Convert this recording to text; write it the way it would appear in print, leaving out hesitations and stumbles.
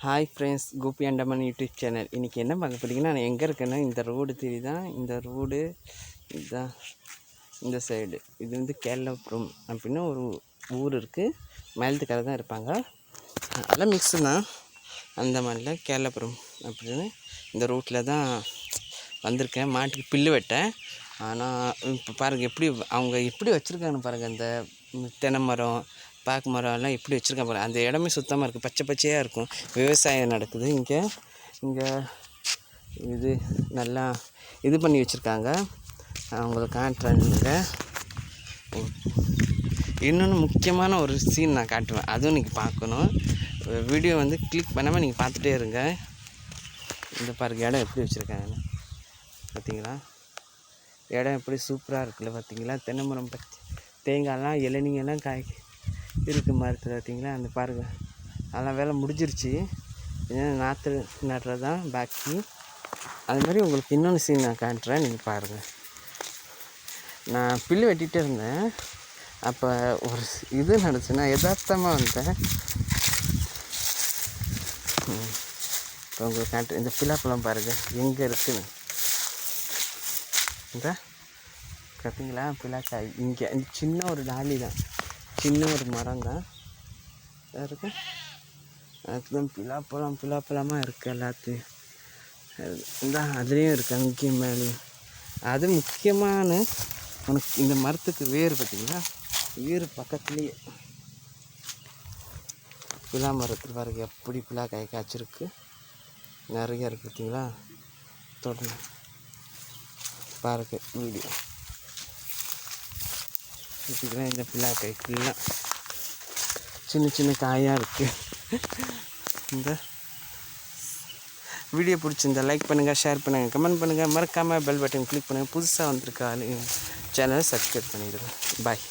Hi friends, Gopi Andaman YouTube channel. இன்றைக்கி என்ன பார்க்க போகிறீங்கன்னா, நான் எங்கே இருக்கேன்னா இந்த ரோடு தெரியுதான், இந்த ரோடு இதுதான். இந்த சைடு இது வந்து கேரளாபுரம் அப்படின்னு ஒரு ஊர் இருக்குது. மயிலத்துக்கரை தான் இருப்பாங்க. அதெல்லாம் மிக்ஸு தான். அந்த மாதிரில கேரளாபுரம் அப்படின்னு இந்த ரோட்டில் தான் வந்திருக்கேன். மாட்டுக்கு புல்லு வெட்ட. ஆனால் இப்போ பாருங்கள் அவங்க எப்படி வச்சுருக்காங்கன்னு பாருங்கள். இந்த தென்னை மரம், பாக்கு மரம் எல்லாம் எப்படி வச்சுருக்காங்க பாருங்கள். அந்த இடமே சுத்தமாக இருக்குது, பச்சை பச்சையாக இருக்கும். விவசாயம் நடக்குது இங்கே. இது நல்லா இது பண்ணி வச்சுருக்காங்க. அவங்களுக்கு காட்டுறாங்க. இன்னொன்று முக்கியமான ஒரு சீன் நான் காட்டுவேன், அதுவும் நீங்கள் பார்க்கணும். வீடியோ வந்து கிளிக் பண்ணாமல் நீங்கள் பார்த்துட்டே இருங்க. இந்த பாருங்கள் இடம் எப்படி வச்சுருக்காங்கன்னு பார்த்தீங்களா? இடம் எப்படி சூப்பராக இருக்குல்ல பார்த்தீங்களா? தென்னை மரம், தேங்காயெல்லாம், இளநீங்கெல்லாம் இருக்குது மரத்தில் பார்த்தீங்களா? அந்த பாருங்கள், அதெல்லாம் வேலை முடிஞ்சிருச்சு. ஏன்னா நாற்று நடுறது தான் பாக்கி. அது மாதிரி உங்களுக்கு இன்னொன்று சீன் நான் காட்டுறேன், நீங்கள் பாருங்கள். நான் புல்லு வெட்டிகிட்டே இருந்தேன். அப்போ ஒரு இது நடந்துச்சுன்னா யதார்த்தமாக வந்தேன். இப்போ உங்களுக்கு காட்டு. இந்த பிலாப்பழம் பாருங்கள் எங்கே இருக்குன்னு. இந்த பார்த்தீங்களா பிலாக்காய்? இங்கே சின்ன ஒரு டாலி தான், சின்ன ஒரு மரம் தான் இருக்கு. அதுதான் பிலாப்பழமாக இருக்குது எல்லாத்தையும். இந்த அதுலேயும் இருக்குது, அங்கேயும் மேலேயும். அது முக்கியமான உனக்கு இந்த மரத்துக்கு வேர் பார்த்தீங்களா? வேர் பக்கத்துலேயே பிலா மரத்தில் பாருங்க எப்படி பிலாக்காய் காய்ச்சிருக்கு, நிறைய இருக்குது பார்த்தீங்களா? தொடர்ந்து பாருங்க வீடியோ பார்த்தீங்களா? இந்த பிலாக்காய் ஃபுல்லாக சின்ன சின்ன காயாக இருக்குது. இந்த வீடியோ பிடிச்சிருந்தா லைக் பண்ணுங்கள், ஷேர் பண்ணுங்கள், கமெண்ட் பண்ணுங்கள். மறக்காமல் பெல் பட்டன் கிளிக் பண்ணுங்கள். புதுசாக வந்திருக்கா சேனலை சப்ஸ்கிரைப் பண்ணிடுங்க. பாய்.